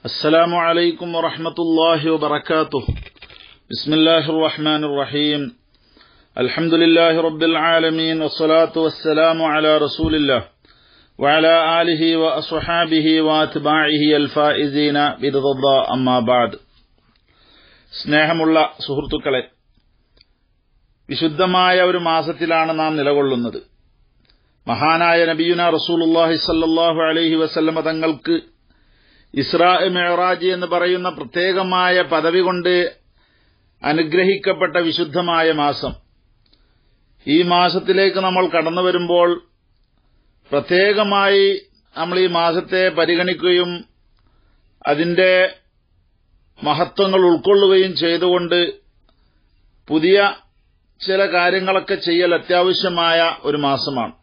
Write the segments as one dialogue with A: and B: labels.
A: السلام عليكم ورحمة الله وبركاته. بسم الله الرحمن الرحيم. الحمد لله رب العالمين والصلاة والسلام على رسول الله وعلى آله وأصحابه وأتباعه الفائزين برضا الله أما بعد. സ്നേഹമുള്ള സുഹൃത്തുക്കളെ, വിശുദ്ധമായ ഒരു മാസത്തിലാണ് നാം നിലകൊള്ളുന്നത്. മഹാനായ നബിയുന റസൂലുള്ളാഹി സ്വല്ലല്ലാഹു അലൈഹി വസല്ലമ തങ്ങൾക്ക് ഇസ്രാ മിഅ്റാജ് എന്ന് പറയുന്ന പ്രത്യേകമായ പദവി കൊണ്ട് അനുഗ്രഹിക്കപ്പെട്ട വിശുദ്ധമായ മാസം. ഈ മാസത്തിലേക്ക് നമ്മൾ കടന്നു വരുമ്പോൾ പ്രത്യേകമായി നമ്മൾ ഈ മാസത്തെ പരിഗണിക്കുകയും അതിന്റെ മഹത്വങ്ങൾ ഉൾക്കൊള്ളുകയും ചെയ്തുകൊണ്ട് പുതിയ ചില കാര്യങ്ങളൊക്കെ ചെയ്യൽ അത്യാവശ്യമായ ഒരു മാസമാണ്.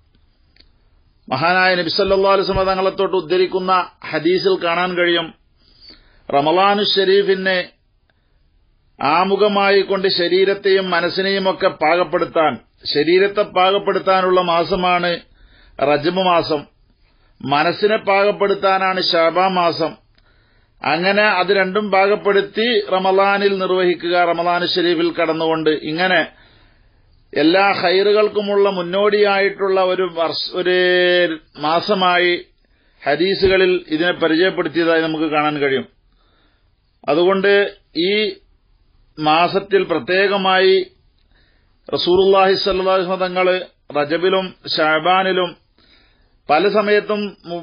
A: മഹാനായ നബി സല്ലല്ലാഹു അലൈഹി വസല്ലം തങ്ങളെ തൊട്ട് ഉദ്ധരിക്കുന്ന ഹദീസിൽ കാണാൻ കഴിയും, റമളാനു ശരീഫിനെ ആമുഖമായി കൊണ്ട് ശരീരത്തെയും മനസ്സിനെയും ഒക്കെ പാകപ്പെടുത്താൻ, ശരീരത്തെ പാകപ്പെടുത്താനുള്ള മാസമാണ് റജബ് മാസം, മനസ്സിനെ പാകപ്പെടുത്താനാണ് ശഅബാൻ മാസം. അങ്ങനെ അത് രണ്ടും പാകപ്പെടുത്തി റമളാനിൽ നിർവഹിക്കുക, റമളാനു ശരീഫിൽ കടന്നുകൊണ്ട് ഇങ്ങനെ എല്ലാ ഖൈറുകൾക്കുമുള്ള മുന്നോടിയായിട്ടുള്ള ഒരു മാസമായി ഹദീസുകളിൽ ഇതിനെ പരിചയപ്പെടുത്തിയതായി നമുക്ക് കാണാൻ കഴിയും. അതുകൊണ്ട് ഈ മാസത്തിൽ പ്രത്യേകമായി റസൂലുള്ളാഹി സ്വല്ലല്ലാഹു അലൈഹി വസല്ലം തങ്ങൾ റജബിലും ശഅബാനിലും പല സമയത്തും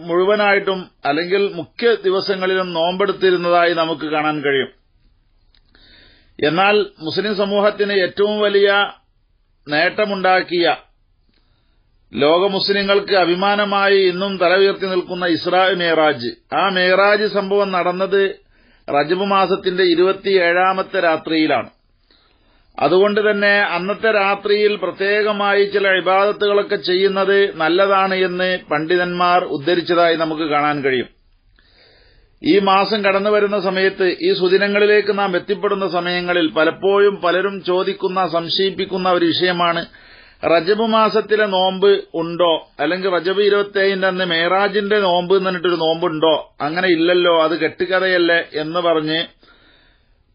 A: മുഴുവനായിട്ടും അല്ലെങ്കിൽ മുഖ്യ ദിവസങ്ങളിലും നോമ്പെടുത്തിരുന്നതായി നമുക്ക് കാണാൻ കഴിയും. എന്നാൽ മുസ്ലിം സമൂഹത്തിന് ഏറ്റവും വലിയ നേട്ടമുണ്ടാക്കിയ, ലോക മുസ്ലിങ്ങൾക്ക് അഭിമാനമായി ഇന്നും തലയുയർത്തി നിൽക്കുന്ന ഇസ്രാ മിഅ്റാജ്, ആ മിഅ്റാജ് സംഭവം നടന്നത് റജബ് മാസത്തിന്റെ 27ാമത്തെ രാത്രിയിലാണ്. അതുകൊണ്ട് തന്നെ അന്നത്തെ രാത്രിയിൽ പ്രത്യേകമായി ചില ഇബാദത്തുകളൊക്കെ ചെയ്യുന്നത് നല്ലതാണ് എന്ന് പണ്ഡിതന്മാർ ഉദ്ധരിച്ചതായി നമുക്ക് കാണാൻ കഴിയും. ഈ മാസം കടന്നു വരുന്ന സമയത്ത്, ഈ സുദിനങ്ങളിലേക്ക് നാം എത്തിപ്പെടുന്ന സമയങ്ങളിൽ പലപ്പോഴും പലരും ചോദിക്കുന്ന, സംശയിപ്പിക്കുന്ന ഒരു വിഷയമാണ്, റജബ് മാസത്തിലെ നോമ്പ് ഉണ്ടോ, അല്ലെങ്കിൽ റജബ് 27 അന്ന് മിഅ്റാജിന്റെ നോമ്പ് എന്ന് പറഞ്ഞിട്ടൊരു നോമ്പുണ്ടോ? അങ്ങനെ ഇല്ലല്ലോ, അത് കെട്ടുകഥയല്ലേ എന്ന് പറഞ്ഞ്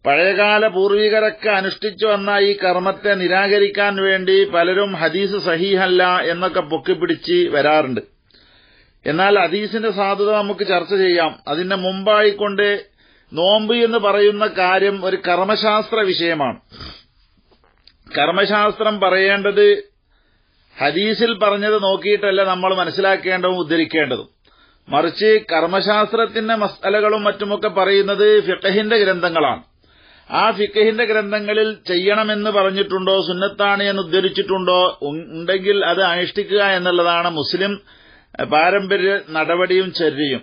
A: പഴയകാല പൂർവികരൊക്കെ അനുഷ്ഠിച്ചു വന്ന ഈ കർമ്മത്തെ നിരാകരിക്കാൻ വേണ്ടി പലരും ഹദീസ് സഹീഹല്ല എന്നൊക്കെ പൊക്കിപ്പിടിച്ച് വരാറുണ്ട്. എന്നാൽ ഹദീസിന്റെ സാധുത നമുക്ക് ചർച്ച ചെയ്യാം. അതിന്റെ മുമ്പായിക്കൊണ്ട് നോമ്പ് എന്ന് പറയുന്ന കാര്യം ഒരു കർമ്മശാസ്ത്ര വിഷയമാണ്. കർമ്മശാസ്ത്രം പറയേണ്ടത് ഹദീസിൽ പറഞ്ഞത് നോക്കിയിട്ടല്ല നമ്മൾ മനസ്സിലാക്കേണ്ടതും ഉദ്ധരിക്കേണ്ടതും. മറിച്ച് കർമ്മശാസ്ത്രത്തിന്റെ മസ്അലകളും മറ്റുമൊക്കെ പറയുന്നത് ഫിഖഹിന്റെ ഗ്രന്ഥങ്ങളാണ്. ആ ഫിഖഹിന്റെ ഗ്രന്ഥങ്ങളിൽ ചെയ്യണമെന്ന് പറഞ്ഞിട്ടുണ്ടോ, സുന്നത്താണ് എന്ന് ഉദ്ധരിച്ചിട്ടുണ്ടോ ഉണ്ടെങ്കിൽ അത് അനുഷ്ഠിക്കുക എന്നുള്ളതാണ് മുസ്ലിം പാരമ്പര്യ നടപടിയും ചര്യയും.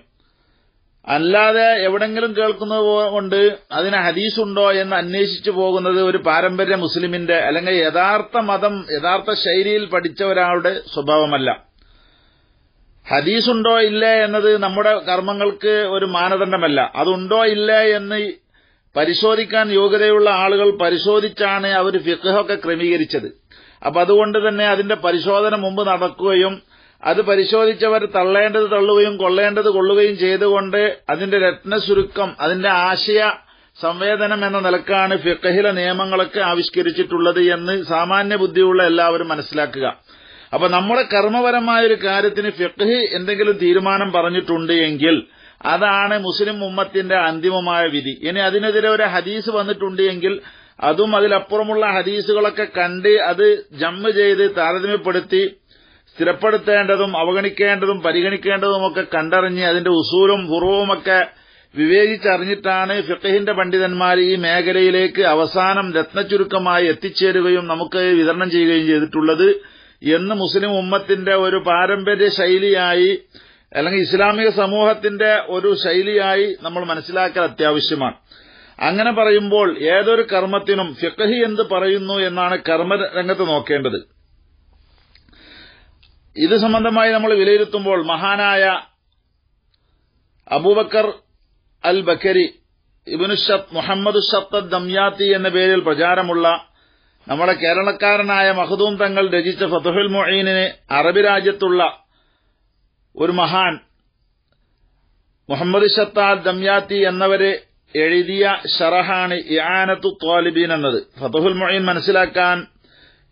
A: അല്ലാതെ എവിടെങ്കിലും കേൾക്കുന്നത് കൊണ്ട് അതിന് ഹദീസുണ്ടോ എന്ന് അന്വേഷിച്ചു പോകുന്നത് ഒരു പാരമ്പര്യ മുസ്ലിമിന്റെ അല്ലെങ്കിൽ യഥാർത്ഥ മതം, യഥാർത്ഥ ശൈലിയിൽ പഠിച്ച ഒരാളുടെ സ്വഭാവമല്ല. ഹദീസുണ്ടോ ഇല്ലേ എന്നത് നമ്മുടെ കർമ്മങ്ങൾക്ക് ഒരു മാനദണ്ഡമല്ല. അതുണ്ടോ ഇല്ലേ എന്ന് പരിശോധിക്കാൻ യോഗ്യതയുള്ള ആളുകൾ പരിശോധിച്ചാണ് അവർ ഫിഖ്ഹൊക്കെ ക്രമീകരിച്ചത്. അപ്പൊ അതുകൊണ്ട് തന്നെ അതിന്റെ പരിശോധന മുമ്പ് നടക്കുകയും അത് പരിശോധിച്ചവർ തള്ളേണ്ടത് തള്ളുകയും കൊള്ളേണ്ടത് കൊള്ളുകയും ചെയ്തുകൊണ്ട് അതിന്റെ രത്നസുരുക്കം, അതിന്റെ ആശയ സംവേദനം എന്ന നിലക്കാണ് ഫിഖഹിലെ നിയമങ്ങളൊക്കെ ആവിഷ്കരിച്ചിട്ടുള്ളത് എന്ന് സാമാന്യ ബുദ്ധിയുള്ള എല്ലാവരും മനസ്സിലാക്കുക. അപ്പൊ നമ്മുടെ കർമ്മപരമായ ഒരു കാര്യത്തിന് ഫിഖ് എന്തെങ്കിലും തീരുമാനം പറഞ്ഞിട്ടുണ്ട് എങ്കിൽ അതാണ് മുസ്ലിം ഉമ്മത്തിന്റെ അന്തിമമായ വിധി. ഇനി അതിനെതിരെ ഒരു ഹദീസ് വന്നിട്ടുണ്ട് എങ്കിൽ അതും അതിലപ്പുറമുള്ള ഹദീസുകളൊക്കെ കണ്ട് അത് ജമ്മ് ചെയ്ത് താരതമ്യപ്പെടുത്തി സ്ഥിരപ്പെടുത്തേണ്ടതും അവഗണിക്കേണ്ടതും പരിഗണിക്കേണ്ടതുമൊക്കെ കണ്ടറിഞ്ഞ് അതിന്റെ ഉസൂലും ഫുറൂവുമൊക്കെ വിവേചിച്ചറിഞ്ഞിട്ടാണ് ഫിഖഹിന്റെ പണ്ഡിതന്മാർ ഈ മേഖലയിലേക്ക് അവസാനം രത്നചുരുക്കമായി എത്തിച്ചേരുകയും നമുക്ക് വിതരണം ചെയ്യുകയും ചെയ്തിട്ടുള്ളത് എന്ന് മുസ്ലിം ഉമ്മത്തിന്റെ ഒരു പാരമ്പര്യ ശൈലിയായി അല്ലെങ്കിൽ ഇസ്ലാമിക സമൂഹത്തിന്റെ ഒരു ശൈലിയായി നമ്മൾ മനസ്സിലാക്കൽ അത്യാവശ്യമാണ്. അങ്ങനെ പറയുമ്പോൾ ഏതൊരു കർമ്മത്തിനും ഫിഖ് എന്ത് പറയുന്നു എന്നാണ് കർമ്മരംഗത്ത് നോക്കേണ്ടത്. ഇത് സംബന്ധമായി നമ്മൾ വിലയിരുത്തുമ്പോൾ മഹാനായ അബൂബക്കർ അൽ ബക്കരി ഇബ്നു മുഹമ്മദ് ഷത്തദ് ദംയാത്തി എന്ന പേരിൽ പ്രചാരമുള്ള നമ്മുടെ കേരളക്കാരനായ മഖ്ദൂം തങ്ങൾ രചിച്ച ഫത്ഹുൽ മുഈനിന് അറബി രാജ്യത്തുള്ള ഒരു മഹാൻ മുഹമ്മദ് ഷത്താൽ ദംയാത്തി എന്നവര് എഴുതിയ ഷറഹാണ് ഇആനത്തു ത്വാലിബീൻ എന്നത്. ഫതുഹുൽ മുഈൻ മനസ്സിലാക്കാൻ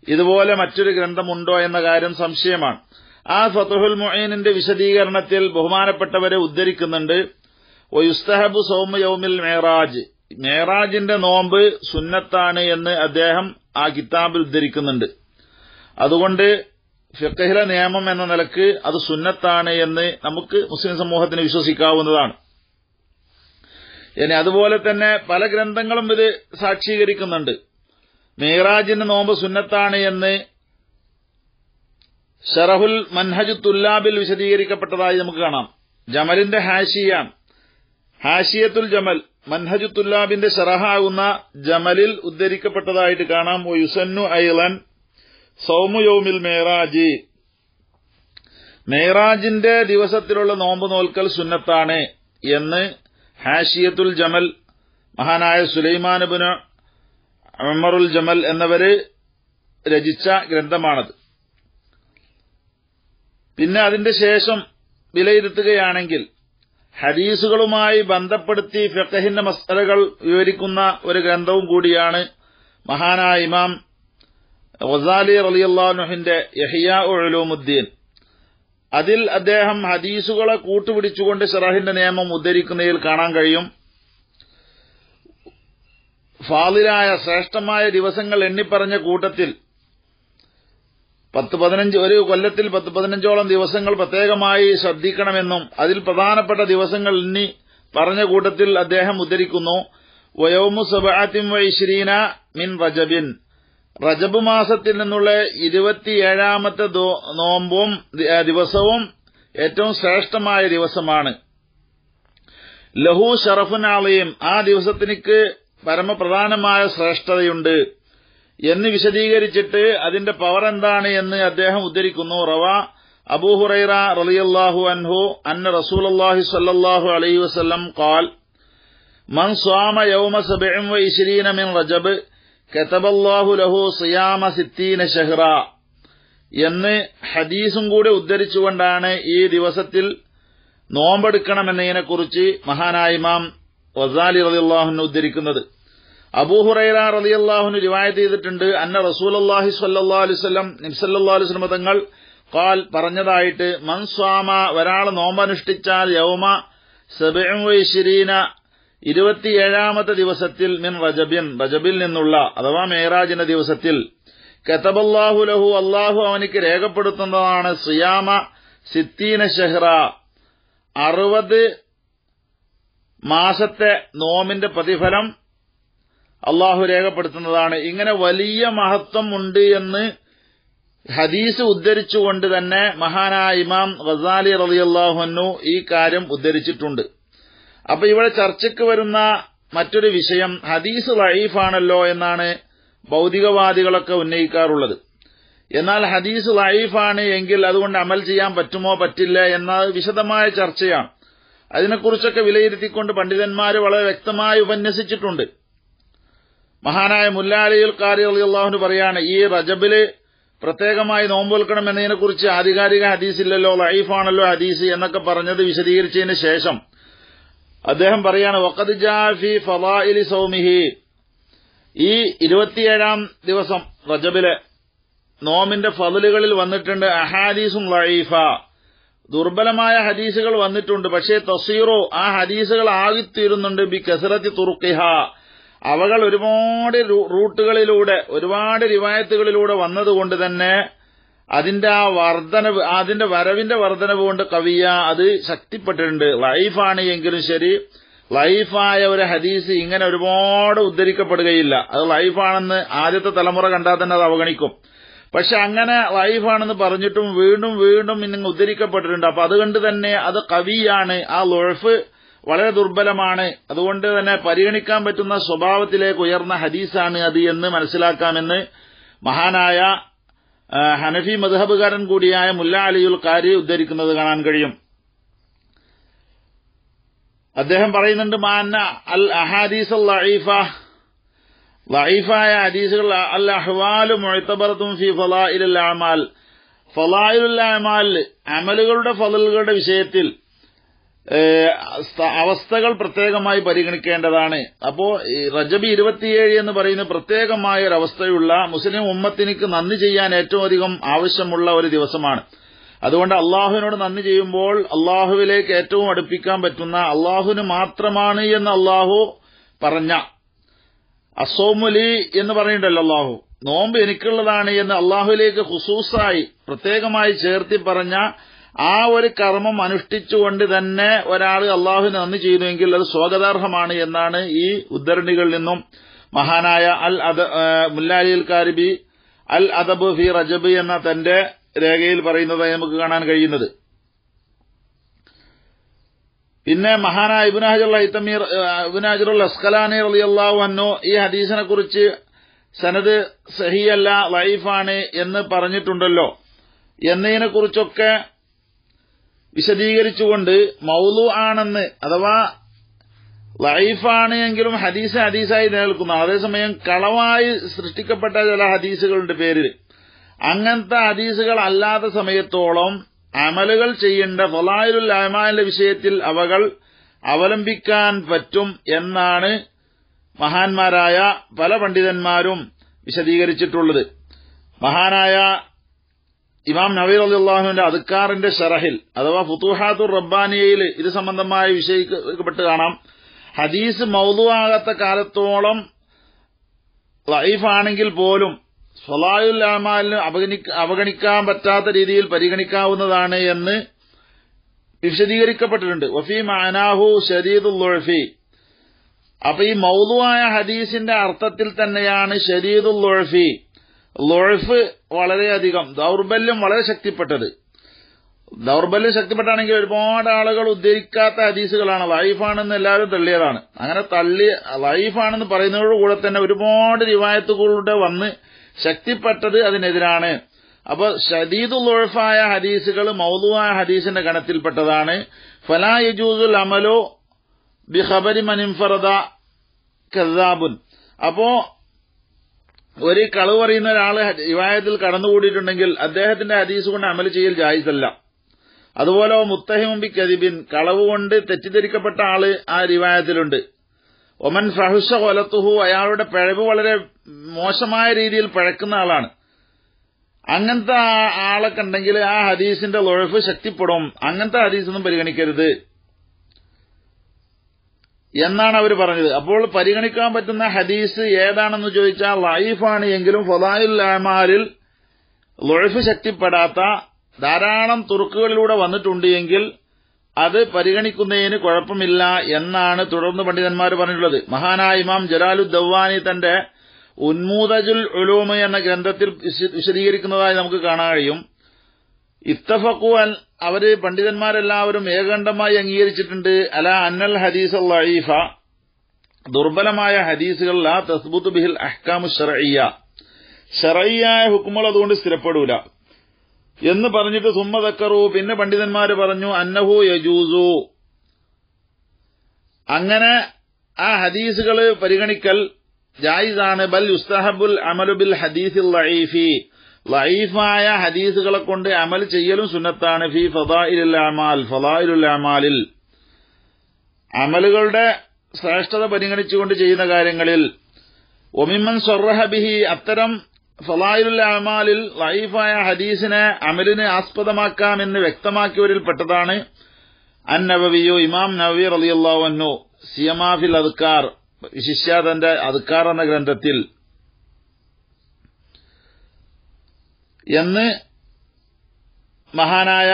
A: ഇതുപോലെ മറ്റൊരു ഗ്രന്ഥമുണ്ടോ എന്ന കാര്യം സംശയമാണ്. ആ ഫതുഹുൽ മുഈനിന്റെ വിശദീകരണത്തിൽ ബഹുമാനപ്പെട്ടവരെ ഉദ്ധരിക്കുന്നുണ്ട്, വയുസ്തഹബു സൗമു യൗമിൽ മേറാജ്, മേറാജിന്റെ നോമ്പ് സുന്നത്താണ് എന്ന് അദ്ദേഹം ആ കിതാബിൽ ഉദ്ധരിക്കുന്നുണ്ട്. അതുകൊണ്ട് ഫിഖ്ഹിലെ നിയമം എന്ന നിലക്ക് അത് സുന്നത്താണ് എന്ന് നമുക്ക് മുസ്ലിം സമൂഹത്തിന് വിശ്വസിക്കാവുന്നതാണ്. ഇനി അതുപോലെ തന്നെ പല ഗ്രന്ഥങ്ങളും ഇത് സാക്ഷീകരിക്കുന്നുണ്ട്. മേറാജിന്റെ നോമ്പ് സുന്നത്താണ് എന്ന് ഷറഹുൽ മൻഹജു തുല്ലാബിൽ വിശദീകരിക്കപ്പെട്ടതായി നമുക്ക് കാണാം. ജമലിന്റെ ഹാഷിയത്തുൽ ജമൽ മൻഹജു തുല്ലാബിന്റെ ഷറഹാകുന്ന ജമലിൽ ഉദ്ധരിക്കപ്പെട്ടതായിട്ട് കാണാം. യുസന്നു ഐളൻ സൗമു യൗമിൽ മേറാജി, മേറാജിന്റെ ദിവസത്തിലുള്ള നോമ്പ് നോൽക്കൽ സുന്നത്താണ് എന്ന് ഹാഷിയത്തുൽ ജമൽ മഹാനായ സുലൈമാൻ ഇബ്നു ഉമറുൽ ജമൽ എന്നവര് രചിച്ച ഗ്രന്ഥമാണത്. പിന്നെ അതിന്റെ ശേഷം വിലയിരുത്തുകയാണെങ്കിൽ ഹദീസുകളുമായി ബന്ധപ്പെടുത്തി ഫിഖ്ഹിന്റെ മസ്അലകൾ വിവരിക്കുന്ന ഒരു ഗ്രന്ഥവും കൂടിയാണ് മഹാനായ ഇമാം ഗസാലി റളിയല്ലാഹു അൻഹുവിന്റെ ഇഹ്യാ ഉലൂമുദ്ദീൻ. അതിൽ അദ്ദേഹം ഹദീസുകളെ കൂട്ടുപിടിച്ചുകൊണ്ട് ഷറഹിന്റെ നിയമം ഉദ്ധരിക്കുന്നതിൽ കാണാൻ കഴിയും, ഫാളിലായ ശ്രേഷ്ഠമായ ദിവസങ്ങൾ എണ്ണിപ്പറഞ്ഞ കൂട്ടത്തിൽ 10-15 ഒരു കൊല്ലത്തിൽ 10-15ഓളം ദിവസങ്ങൾ പ്രത്യേകമായി ശ്രദ്ധിക്കണമെന്നും അതിൽ പ്രധാനപ്പെട്ട ദിവസങ്ങൾ എണ്ണി പറഞ്ഞ കൂട്ടത്തിൽ അദ്ദേഹം ഉദ്ധരിക്കുന്നു, വയൗമു 27 മിൻ റജബിൻ, റജബ് മാസത്തിൽ നിന്നുള്ള 27ാമത്തെ നോമ്പും ദിവസവും ഏറ്റവും ശ്രേഷ്ഠമായ ദിവസമാണ്. ലഹു ഷറഫുൻ അളീം, ആ ദിവസത്തിനിക്ക് പരമപ്രധാനമായ ശ്രേഷ്ഠതയുണ്ട് എന്ന് വിശദീകരിച്ചിട്ട് അതിന്റെ പവർ എന്താണ് എന്ന് അദ്ദേഹം ഉദ്ധരിക്കുന്നു. റവാ അബൂ ഹുറൈറ റളിയല്ലാഹു അൻഹു അന്ന റസൂലുള്ളാഹി സ്വല്ലല്ലാഹു അലൈഹി വസല്ലം ഖാൽ മൻ സ്വാമ യൗമ 27 മിൻ റജബ് കതബല്ലാഹു ലഹു സിയാമ 60 ശഹ്റ എന്ന് ഹദീസും കൂടെ ഉദ്ധരിച്ചുകൊണ്ടാണ് ഈ ദിവസത്തിൽ നോമ്പെടുക്കണമെന്നതിനെക്കുറിച്ച് മഹാനായ ഇമാം ഗസാലി റളിയല്ലാഹു അൻഹു ഉദ്ധരിക്കുന്നത്. അബൂ ഹുറൈറ റളിയല്ലാഹു അൻഹു റിവായത്ത് ചെയ്തിട്ടുണ്ട്, അന്ന റസൂലുള്ളാഹി സ്വല്ലല്ലാഹു അലൈഹി വസല്ലം നബി സല്ലല്ലാഹു അലൈഹി വസല്ലം തങ്ങൾ ഖാൽ പറഞ്ഞതായിട്ട്, മൻ സ്വാമ ഒരാൾ നോമ്പനുഷ്ഠിച്ചാൽ യൗമ 27 27ാമത്തെ ദിവസത്തിൽ മിൻ റജബിൻ, റജബിൽ നിന്നുള്ള അഥവാ മേറാജിന്റെ ദിവസത്തിൽ, കതബല്ലാഹു ലഹു, അല്ലാഹു അവനിക്ക് രേഖപ്പെടുത്തുന്നതാണ് സിയാമ 60 ശഹ്റ 60 മാസത്തെ നോമിന്റെ പ്രതിഫലം അള്ളാഹു രേഖപ്പെടുത്തുന്നതാണ്. ഇങ്ങനെ വലിയ മഹത്വം ഉണ്ട് എന്ന് ഹദീസ് ഉദ്ധരിച്ചുകൊണ്ട് തന്നെ മഹാനായ ഇമാം ഗസാലി റളിയല്ലാഹു അൻഹു ഈ കാര്യം ഉദ്ധരിച്ചിട്ടുണ്ട്. അപ്പൊ ഇവിടെ ചർച്ചയ്ക്ക് വരുന്ന മറ്റൊരു വിഷയം, ഹദീസ് ലഈഫാണല്ലോ എന്നാണ് ഭൗതികവാദികളൊക്കെ ഉന്നയിക്കാറുള്ളത്. എന്നാൽ ഹദീസ് ലഈഫാണ് എങ്കിൽ അതുകൊണ്ട് അമൽ ചെയ്യാൻ പറ്റുമോ പറ്റില്ല എന്ന വിശദമായ ചർച്ചയാണ്. അതിനെക്കുറിച്ചൊക്കെ വിലയിരുത്തിക്കൊണ്ട് പണ്ഡിതന്മാർ വളരെ വ്യക്തമായി ഉപന്യസിച്ചിട്ടുണ്ട്. മഹാനായ മുല്ലാ അലിയുൽ ഖാരി റളിയല്ലാഹു അൻഹു പറയാണ്, ഈ റജബില് പ്രത്യേകമായി നോമ്പൊൽക്കണം എന്നതിനെക്കുറിച്ച് ആധികാരിക ഹദീസില്ലല്ലോ, ലഈഫാണല്ലോ ഹദീസ് എന്നൊക്കെ പറഞ്ഞത് വിശദീകരിച്ചതിന് ശേഷം അദ്ദേഹം പറയാണ്, വഖദ് ജാ ഫീ ഫളാഇലി സൗമിഹി, ഈ 27ാം ദിവസം റജബിലെ നോമിന്റെ ഫളലുകളിൽ വന്നിട്ടുണ്ട് അഹാദീസും ലഈഫ, ദുർബലമായ ഹദീസുകൾ വന്നിട്ടുണ്ട്. പക്ഷേ തസീറു, ആ ഹദീസുകൾ ആകിത്തീരുന്നുണ്ട് ബി കസറത്തി തുറുഖിഹ, അവകൾ ഒരുപാട് റൂട്ടുകളിലൂടെ ഒരുപാട് റിവായത്തുകളിലൂടെ വന്നതുകൊണ്ട് തന്നെ അതിന്റെ ആ വർധനവ്, അതിന്റെ വരവിന്റെ വർധനവ് കൊണ്ട് കവിയ അത് ശക്തിപ്പെട്ടിട്ടുണ്ട്. ലൈഫാണ് എങ്കിലും ശരി, ലൈഫായ ഒരു ഹദീസ് ഇങ്ങനെ ഒരുപാട് ഉദ്ധരിക്കപ്പെടുകയില്ല. അത് ലൈഫാണെന്ന് ആദ്യത്തെ തലമുറ കണ്ടാൽ തന്നെ അത് അവഗണിക്കും. പക്ഷെ അങ്ങനെ ലൈഫാണെന്ന് പറഞ്ഞിട്ടും വീണ്ടും വീണ്ടും ഇങ്ങനെ ഉദ്ധരിക്കപ്പെട്ടിട്ടുണ്ട്. അപ്പൊ അതുകൊണ്ട് തന്നെ അത് കവിയാണ്, ആ ലൊഴഫ് വളരെ ദുർബലമാണ്. അതുകൊണ്ട് തന്നെ പരിഗണിക്കാൻ പറ്റുന്ന സ്വഭാവത്തിലേക്ക് ഉയർന്ന ഹദീസാണ് അത് എന്ന് മനസ്സിലാക്കാമെന്ന് മഹാനായ ഹനഫി മദ്ഹബുകാരൻ കൂടിയായ മുല്ലാ അലിയുൽ ഖാരി ഉദ്ധരിക്കുന്നത് കാണാൻ കഴിയും. അദ്ദേഹം പറയുന്നുണ്ട്, മാന്ന അൽ അഹാദീസ് ലഈഫ, ലഈഫായ ഹദീസുകൾ അൽ അഹ്വാലു മുഅ്തബറത്തുൻ ഫീ ഫളായിലുൽ അഅമാൽ, ഫളായിലുൽ അഅമാൽ അമലുകളുടെ ഫളലുകളുടെ വിഷയത്തിൽ അവസ്ഥകൾ പ്രത്യേകമായി പരിഗണിക്കേണ്ടതാണ്. അപ്പോ റജബ് 27 എന്ന് പറയുന്ന പ്രത്യേകമായ ഒരു അവസ്ഥയുള്ള മുസ്ലിം ഉമ്മത്തിനിക്ക് നന്ദി ചെയ്യാൻ ഏറ്റവും അധികം ആവശ്യമുള്ള ഒരു ദിവസമാണ്. അതുകൊണ്ട് അള്ളാഹുവിനോട് നന്ദി ചെയ്യുമ്പോൾ അള്ളാഹുവിലേക്ക് ഏറ്റവും അടുപ്പിക്കാൻ പറ്റുന്ന അള്ളാഹുവിന് മാത്രമാണ് എന്ന് അള്ളാഹു പറഞ്ഞ അസോമുലി എന്ന് പറഞ്ഞിട്ടല്ലോ അള്ളാഹു, നോമ്പ് എനിക്കുള്ളതാണ് എന്ന് അള്ളാഹുവിലേക്ക് ഖുസൂസായി പ്രത്യേകമായി ചേർത്തി പറഞ്ഞ ആ ഒരു കർമ്മം അനുഷ്ഠിച്ചുകൊണ്ട് തന്നെ ഒരാൾ അള്ളാഹുവിന് നന്ദി ചെയ്യുന്നുവെങ്കിൽ അത് സ്വാഗതാർഹമാണ് എന്നാണ് ഈ ഉദ്ധരണികളിൽ നിന്നും മഹാനായ മുല്ലാലിൽ കാരിബി അൽ അദബ് ഫി റജബ് എന്ന തന്റെ രേഖയിൽ പറയുന്നതായി നമുക്ക് കാണാൻ കഴിയുന്നത്. പിന്നെ മഹാനായ ഇബ്നു ഹജറുൽ അസ്ഖലാനി റളിയല്ലാഹു അൻഹു ഈ ഹദീസിനെ കുറിച്ച് സനദ് സഹിയല്ല, ലൈഫാണ് എന്ന് പറഞ്ഞിട്ടുണ്ടല്ലോ എന്നതിനെ കുറിച്ചൊക്കെ വിശദീകരിച്ചുകൊണ്ട് മൗലു ആണെന്ന്, അഥവാ ലൈഫാണ് എങ്കിലും ഹദീസായി നിലനിൽക്കുന്ന, അതേസമയം കളവായി സൃഷ്ടിക്കപ്പെട്ട ചില ഹദീസുകളുടെ പേരിൽ അങ്ങനത്തെ ഹദീസുകൾ അല്ലാത്ത സമയത്തോളം അമലുകൾ ചെയ്യേണ്ട ഫളായിലുൽ അമാലിന്റെ വിഷയത്തിൽ അവലംബിക്കാൻ പറ്റും എന്നാണ് മഹാന്മാരായ പല പണ്ഡിതന്മാരും വിശദീകരിച്ചിട്ടുള്ളത്. മഹാനായ ഇമാം നവവി റളിയല്ലാഹുവിന്റെ അദ്കാറിന്റെ ശറഹിൽ അഥവാ ഫുതൂഹാത്തുർ റബ്ബാനിയയിൽ ഇത് സംബന്ധമായി വിശദീകരിക്കപ്പെട്ട് കാണാം. ഹദീസ് മൗദൂആകാത്ത കാലത്തോളം ലൈഫാണെങ്കിൽ പോലും ഫളായിലുൽ അമാലിന് അവഗണിക്കാൻ പറ്റാത്ത രീതിയിൽ പരിഗണിക്കാവുന്നതാണ് എന്ന് വിശദീകരിക്കപ്പെട്ടിട്ടുണ്ട്. വഫീ മഅനാഹു ശദീദുൽ ളുഅഫി. അപ്പൊ ഈ മൗദൂആയ ഹദീസിന്റെ അർത്ഥത്തിൽ തന്നെയാണ് ശദീദുൽ ളുഅഫി, ളുഅഫ് വളരെയധികം ദൗർബല്യം വളരെ ശക്തിപ്പെട്ടത്. ദൗർബല്യം ശക്തിപ്പെട്ടാണെങ്കിൽ ഒരുപാട് ആളുകൾ ഉദ്ധരിക്കാത്ത ഹദീസുകളാണ്, ലൈഫാണെന്ന് എല്ലാവരും തള്ളിയതാണ്. അങ്ങനെ ലൈഫാണെന്ന് പറയുന്നതോടുകൂടെ തന്നെ ഒരുപാട് റിവായത്തുകളുടെ വന്ന് ശക്തിപ്പെട്ടത് അതിനെതിരാണ്. അപ്പൊ ശദീദുൽ ളുഅഫായ ഹദീസുകൾ മൗദൂആയ ഹദീസിന്റെ ഗണത്തിൽപ്പെട്ടതാണ്. ഫലാ യജൂസുൽ അമലു ബിഖബരി മൻ ഇൻഫറദ കദ്ദാബുൻ. അപ്പോ ഒരു കളവ് പറയുന്ന ഒരാൾ റിവായത്തിൽ കടന്നുകൂടിയിട്ടുണ്ടെങ്കിൽ അദ്ദേഹത്തിന്റെ ഹദീസ് കൊണ്ട് അമൽ ചെയ്യൽ ജായിസല്ല. അതുപോലെ മുത്തഹിമും ബി കദിബിൻ, കളവ് കൊണ്ട് തെറ്റിദ്ധരിക്കപ്പെട്ട ആള് ആ റിവായത്തിലുണ്ട്. ഒമൻ ഫഹുഷ കൊലത്തുഹു, അയാളുടെ പിഴവ് വളരെ മോശമായ രീതിയിൽ പിഴക്കുന്ന ആളാണ്. അങ്ങനത്തെ ആളൊക്കെ ഉണ്ടെങ്കിൽ ആ ഹദീസിന്റെ ളുഅഫ് ശക്തിപ്പെടും. അങ്ങനത്തെ ഹദീസൊന്നും പരിഗണിക്കരുത് എന്നാണ് അവർ പറഞ്ഞത്. അപ്പോൾ പരിഗണിക്കാൻ പറ്റുന്ന ഹദീസ് ഏതാണെന്ന് ചോദിച്ചാൽ ലൈഫാണ് എങ്കിലും ഫളായിലുൽ അമാലിൽ ളുഅഫ് ശക്തിപ്പെടാത്ത ധാരാളം തുറുക്കുകളിലൂടെ വന്നിട്ടുണ്ട് എങ്കിൽ അത് പരിഗണിക്കുന്നതിന് കുഴപ്പമില്ല എന്നാണ് തുടർന്ന് പണ്ഡിതന്മാർ പറഞ്ഞിട്ടുള്ളത്. മഹാനായ ഇമാം ജലാലുദ്ദൗവാനി തന്റെ ഉന്മൂദജുൽ ഉലൂം എന്ന ഗ്രന്ഥത്തിൽ വിശദീകരിക്കുന്നതായി നമുക്ക് കാണാൻ കഴിയും. ഇത്തഫഖു, അവര് പണ്ഡിതന്മാരെല്ലാവരും ഏകണ്ഠമായി അംഗീകരിച്ചിട്ടുണ്ട് അല അന്നൽ ഹദീസ് ലഈഫ, ദുർബലമായ ഹദീസുകൾ ലാ തസ്ബുതു ബിഹിൽ അഹ്കാമു ശർഇയ്യ, ശർഇയ്യായ ഹുക്മുകൾ അതുകൊണ്ട് സ്ഥിരപ്പെടൂല എന്ന് പറഞ്ഞിട്ട് സുമ്മ ദക്കറു, പിന്നെ പണ്ഡിതന്മാര് പറഞ്ഞു അന്നഹു യജൂസു, അങ്ങനെ ആ ഹദീസുകൾ പരിഗണിക്കൽ ജായിസാണ്. ബൽ യുസ്തഹബുൽ അമലു ബിൽ ഹദീസിൽ ലഈഫി, ലഈഫായ ഹദീസുകളെ കൊണ്ട് അമൽ ചെയ്യലും സുന്നത്താണ്. ഫി ഫളായിലുൽ അമാൽ, ഫളായിലുൽ അമാലിൽ അമലുകളുടെ ശ്രേഷ്ഠത പരിഗണിച്ചുകൊണ്ട് ചെയ്യുന്ന കാര്യങ്ങളിൽ. ഒമിമ്മൻ സ്വറഹ ബിഹി, അത്തരം ഫളായിലുൽ അമാലിൽ ലഈഫായ ഹദീസിനെ അമലിനെ ആസ്പദമാക്കാമെന്ന് വ്യക്തമാക്കിയവരിൽ പെട്ടതാണ് അൻ-നവവിയോ, ഇമാം നവവി റളിയല്ലാഹു അൻഹു സിയമാ ഫിൽ അദ്കാർ, വിശിഷ്യ തന്റെ അദ്കാർ എന്ന ഗ്രന്ഥത്തിൽ എന്ന് മഹാനായ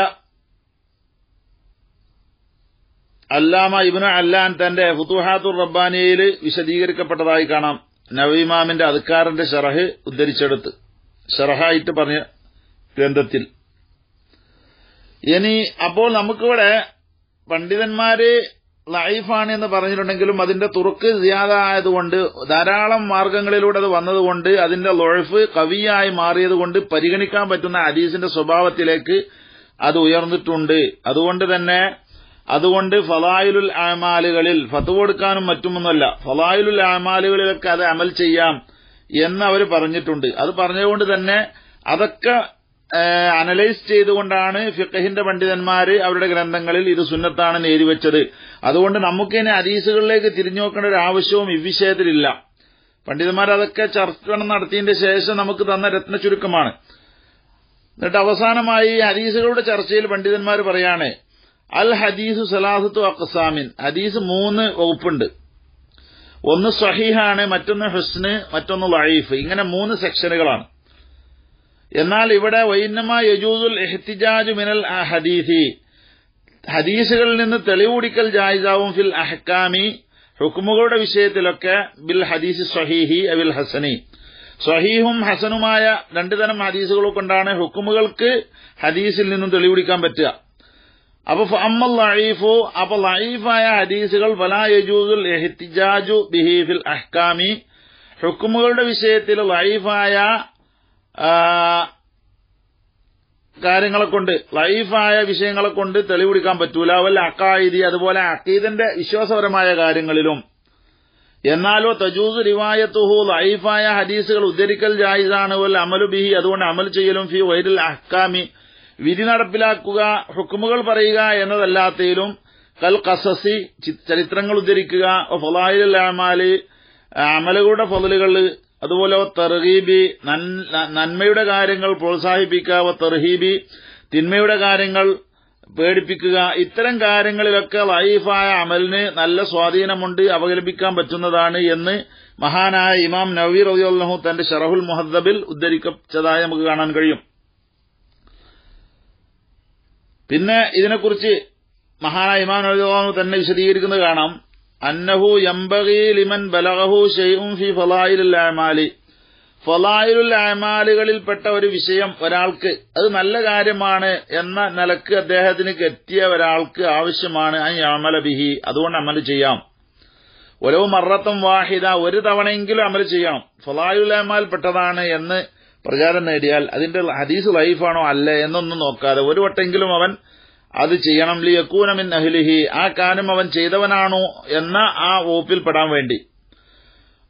A: അല്ലാമ ഇബ്നു അല്ലാൻ തന്റെ ഫുതൂഹാത്തുർ റബ്ബാനിയയിൽ വിശദീകരിക്കപ്പെട്ടതായി കാണാം. നവവി ഇമാമിന്റെ അദ്കാറിന്റെ ശറഹ് ഉദ്ധരിച്ചെടുത്ത് ശറഹായിട്ട് പറഞ്ഞ ഗ്രന്ഥത്തിൽ. ഇനി അപ്പോൾ നമുക്കിവിടെ പണ്ഡിതന്മാര് ലഈഫാണ് എന്ന് പറഞ്ഞിട്ടുണ്ടെങ്കിലും അതിന്റെ തുറുക്ക് സിയാദ ആയതുകൊണ്ട്, ധാരാളം മാർഗങ്ങളിലൂടെ അത് വന്നതുകൊണ്ട്, അതിന്റെ ളുഅഫ് ഖവിയായി മാറിയതുകൊണ്ട് പരിഗണിക്കാൻ പറ്റുന്ന ഹദീസിന്റെ സ്വഭാവത്തിലേക്ക് അത് ഉയർന്നിട്ടുണ്ട്. അതുകൊണ്ട് ഫളായിലുൽ അമാലുകളിൽ ഫത്വ കൊടുക്കാനും മറ്റുമൊന്നുമല്ല, ഫളായിലുൽ അമാലുകളിലൊക്കെ അത് അമൽ ചെയ്യാം എന്ന് അവർ പറഞ്ഞിട്ടുണ്ട്. അത് പറഞ്ഞതുകൊണ്ട് തന്നെ അതൊക്കെ അനലൈസ് ചെയ്തുകൊണ്ടാണ് ഫിഖഹിന്റെ പണ്ഡിതന്മാര് അവരുടെ ഗ്രന്ഥങ്ങളിൽ ഇത് സുന്നത്താണെന്ന് എഴുതി വെച്ചത്. അതുകൊണ്ട് നമുക്കിനി ഹദീസുകളിലേക്ക് തിരിഞ്ഞു നോക്കേണ്ട ഒരു ആവശ്യവും ഇവിഷയത്തിലില്ല. പണ്ഡിതന്മാർ അതൊക്കെ ചർച്ച നടത്തിയതിന്റെ ശേഷം നമുക്ക് തന്ന രത്ന ചുരുക്കമാണ്. എന്നിട്ട് അവസാനമായി ഹദീസുകളുടെ ചർച്ചയിൽ പണ്ഡിതന്മാർ പറയാണ്, അൽ ഹദീസു സലാസത്തു അഖ്സാമിൻ, ഹദീസ് 3 വകുപ്പുണ്ട്. ഒന്ന് സ്വഹീഹാണ്, മറ്റൊന്ന് ഹുസ്ന്, മറ്റൊന്ന് ലഈഫ്. ഇങ്ങനെ 3 സെക്ഷനുകളാണ്. എന്നാൽ ഇവിടെ വൈന്നമാ യജൂസുൽ ഇഹ്തിജാജു മിനൽ ഹദീസി, ഹദീസുകളിൽ നിന്ന് തെളിവുടിക്കൽ ജായിസാവും ഫിൽ അഹ്കാമി, ഹുക്മുകളുടെ വിഷയത്തിലൊക്കെ ബിൽ ഹദീസ് സ്വഹീഹി അവിൽ ഹസനി. സ്വഹീഹും ഹസനുമായ 2 തരം ഹദീസുകൾ കൊണ്ടാണ് ഹുക്മുകൾക്ക് ഹദീസിൽ നിന്നും തെളിവുടിക്കാൻ പറ്റുക. അപ്പൊ അമ്മൽ ലഈഫു, അപ്പൊ ലഈഫായ ഹദീസുകൾ ഫലാ യജൂസുൽ ഇഹ്തിജാജു ബിഹി ഫിൽ അഹ്കാമി, ഹുക്മുകളുടെ വിഷയത്തിൽ ലഈഫായ കാര്യങ്ങളെ കൊണ്ട്, ലഈഫായ വിഷയങ്ങളെ കൊണ്ട് തെളിവുപിടിക്കാൻ പറ്റൂല. വല്ല അഖായിദി, അതുപോലെ അഖീദന്റെ വിശ്വാസപരമായ കാര്യങ്ങളിലും. എന്നാലോ തജൂസ് റിവായത്തുഹു, ലഈഫായ ഹദീസുകൾ ഉദ്ധരിക്കൽ ജായിസാണ്. വൽ അമലു ബിഹി, അതുകൊണ്ട് അമൽ ചെയ്യലും ഫി വൈരിൽ അഹ്കാമി, വിധി നടപ്പിലാക്കുക, ഹുക്മുകൾ പറയുക എന്നതല്ലാത്തതിലും, കൽ ഖസസി, ചരിത്രങ്ങൾ ഉദ്ധരിക്കുക, ഫളായിലുൽ അഅമാലി, അമലുകളുടെ ഫളലുകൾ, അതുപോലെ തർഹീബി, നന്മയുടെ കാര്യങ്ങൾ പ്രോത്സാഹിപ്പിക്കുക, തർഹീബി, തിന്മയുടെ കാര്യങ്ങൾ പേടിപ്പിക്കുക. ഇത്തരം കാര്യങ്ങളിലൊക്കെ ലഈഫായ അമലിന് നല്ല സ്വാധീനമുണ്ട്, അവലംബിക്കാൻ പറ്റുന്നതാണ് എന്ന് മഹാനായ ഇമാം നവവി റളിയല്ലാഹു തന്റെ ശറഹുൽ മുഹദ്ദബിൽ ഉദ്ധരിച്ചതായി നമുക്ക് കാണാൻ കഴിയും. പിന്നെ ഇതിനെക്കുറിച്ച് മഹാനായ ഇമാം നവവി റളിയല്ലാഹു തന്നെ വിശദീകരിക്കുന്നത് കാണാം. അന്നഹു യംബഗി ലിമൻ ബലഗഹു ശൈഉൻ ഫി ഫളായിലുൽ അഅമാലി, ഫളായിലുൽ അഅമാലുകളിൽപ്പെട്ട ഒരു വിഷയം ഒരാൾക്ക് അത് നല്ല കാര്യമാണ് എന്ന നിലക്ക് അദ്ദേഹത്തിന് എത്തിയ ഒരാൾക്ക് ആവശ്യമാണ് അൻ യഅമല ബിഹി, അതുകൊണ്ട് അമൽ ചെയ്യാം. ഓരോ മറത്തും വാഹിദ, ഒരു തവണയെങ്കിലും അമൽ ചെയ്യണം. ഫളായിലുൽ അഅമാൽ പെട്ടതാണ് എന്ന് പ്രചാരം നേടിയാൽ അതിന്റെ ഹദീസ് ലൈഫാണോ അല്ലേ എന്നൊന്നും നോക്കാതെ ഒരു വട്ടെങ്കിലും അവൻ അത് ചെയ്യണം. ലിയകൂന മിൻ അഹ്ലിഹി, ആ കാര്യം അവൻ ചെയ്തവനാണോ എന്ന ആ വകുപ്പിൽ പെടാൻ വേണ്ടി.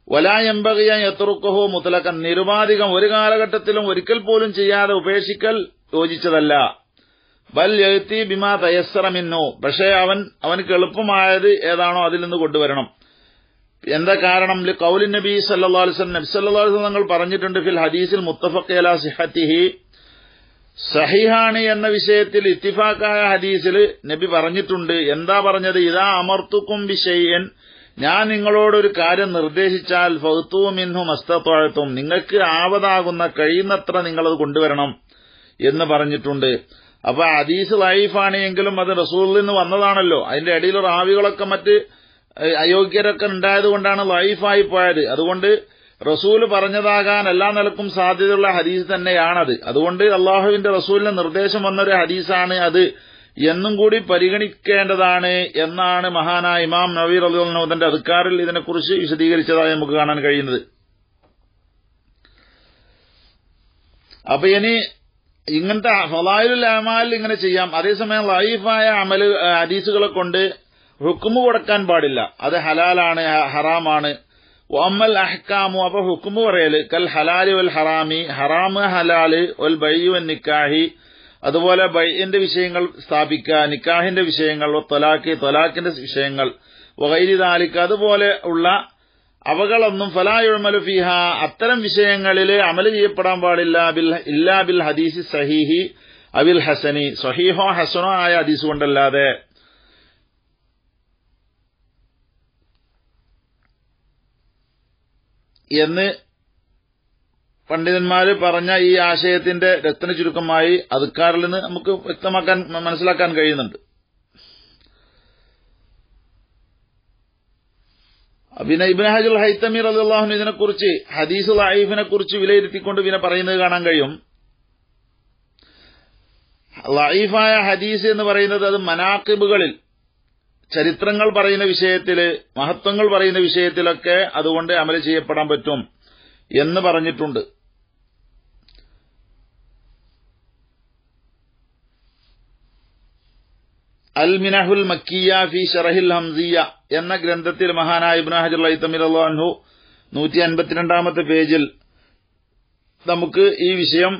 A: വലാ യംബഗി അൻ യത്റുക്കഹു മുത്ലഖൻ, നിരുപാധികം ഒരു കാലഘട്ടത്തിലും ഒരിക്കൽ പോലും ചെയ്യാതെ ഉപേക്ഷിക്കൽ യോജിച്ചതല്ല. ബൽ യഅതി ബിമാ തയസ്സറ മിന്നു, പക്ഷേ അവനക്ക് എളുപ്പമായത് ഏതാണോ അതിൽ നിന്ന് കൊണ്ടുവരണം. എന്താ കാരണം? ലിഖൗലി നബി സല്ലല്ലാഹു അലൈഹി വസല്ലം, നബി സല്ലല്ലാഹു അലൈഹി വസല്ലം തങ്ങൾ പറഞ്ഞിട്ടുണ്ട്, ഫിൽ ഹദീസിൽ മുത്തഫഖ് അലാ സിഹത്തിഹി, സഹിഹാണ് എന്ന വിഷയത്തിൽ ഇത്തിഫാക്കായ ഹദീസിൽ നബി പറഞ്ഞിട്ടുണ്ട്. എന്താ പറഞ്ഞത്? ഇദാ അമർത്തുക്കും ബിശൈഇൻ, ഞാൻ നിങ്ങളോടൊരു കാര്യം നിർദ്ദേശിച്ചാൽ ഫഅ്തു മിൻഹു മസ്തതഅതും, നിങ്ങൾക്ക് ആവതാകുന്ന കഴിയുന്നത്ര നിങ്ങളത് കൊണ്ടുവരണം എന്ന് പറഞ്ഞിട്ടുണ്ട്. അപ്പൊ ഹദീസ് ലൈഫാണ് എങ്കിലും അത് റസൂലിൽ നിന്ന് വന്നതാണല്ലോ. അതിന്റെ ഇടയിൽ റാവികളൊക്കെ മറ്റ് അയോഗ്യരൊക്കെ ഉണ്ടായതുകൊണ്ടാണ് ലൈഫായി പോയത്. അതുകൊണ്ട് റസൂല് പറഞ്ഞതാകാൻ എല്ലാ നിലക്കും സാധ്യതയുള്ള ഹദീസ് തന്നെയാണത്. അതുകൊണ്ട് അള്ളാഹുവിന്റെ റസൂലിന് നിർദ്ദേശം വന്നൊരു ഹദീസാണ് അത് എന്നും കൂടി പരിഗണിക്കേണ്ടതാണ് എന്നാണ് മഹാനായ ഇമാം നവവി റളിയല്ലാഹു അൻഹു തന്റെ അദ്കാറിൽ ഇതിനെക്കുറിച്ച് വിശദീകരിച്ചതായി നമുക്ക് കാണാൻ കഴിയുന്നത്. അപ്പൊ ഇനി ഇങ്ങനത്തെ ഫളായിലുൽ അഅമാൽ ഇങ്ങനെ ചെയ്യാം. അതേസമയം ലഈഫായ അമൽ ഹദീസുകളെ കൊണ്ട് ഹുക്മു കൊടുക്കാൻ പാടില്ല. അത് ഹലാലാണ്, ഹറാമാണ്. വഅമ്മൽ അഹ്കാമു, അപ്പൊ ഹുക്മു പറയല് കൽ ഹലാലി വൽ ഹറാമി, ഹറാമ് ഹലാല്, വൽ ബൈഇ വൻ നിക്കാഹി, അതുപോലെ ബൈഇന്റെ വിഷയങ്ങൾ സ്ഥാപിക്കുക, നിക്കാഹിന്റെ വിഷയങ്ങൾ, ത്വലാഖ്, ത്വലാഖിന്റെ വിഷയങ്ങൾ, വഗൈരി ദാലിക, അതുപോലെ ഉള്ള അവകളൊന്നും ഫലാ യുഅമലു ഫീഹ, അത്തരം വിഷയങ്ങളിൽ അമൽ ചെയ്യപ്പെടാൻ പാടില്ല ഇല്ലാ ബിൽ ഹദീസി സഹീഹി അവിൽ ഹസനി, സഹീഹോ ഹസനോ ആയ ഹദീസ് കൊണ്ടല്ലാതെ. എന്ന് പണ്ഡിതന്മാര് പറഞ്ഞ ഈ ആശയത്തിന്റെ രത്ന ചുരുക്കമായി അദ്കാറിൽ നിന്ന് നമുക്ക് വ്യക്തമാക്കാൻ മനസ്സിലാക്കാൻ കഴിയുന്നുണ്ട്. പിന്നെ ഇബ്നു ഹജർ ഹൈതമി റളിയല്ലാഹു അൻഹു ഇതിനെക്കുറിച്ച് ഹദീസ് ലഈഫിനെ കുറിച്ച് വിലയിരുത്തിക്കൊണ്ട് പിന്നെ പറയുന്നത് കാണാൻ കഴിയും. ലഈഫായ ഹദീസ് എന്ന് പറയുന്നത് അത് മനാഖിബുകളിൽ, ചരിത്രങ്ങൾ പറയുന്ന വിഷയത്തില്, മഹത്വങ്ങൾ പറയുന്ന വിഷയത്തിലൊക്കെ അതുകൊണ്ട് അമൽ ചെയ്യപ്പെടാൻ പറ്റും എന്ന് പറഞ്ഞിട്ടുണ്ട്. അൽ മിനഹുൽ മക്കിയ ഫി ശറഹിൽ ഹംസിയ എന്ന ഗ്രന്ഥത്തിൽ മഹാനായ ഇബ്നു ഹജർ ഹൈതമി റളിയല്ലാഹു അൻഹു 152-ാമത്തെ പേജിൽ നമുക്ക് ഈ വിഷയം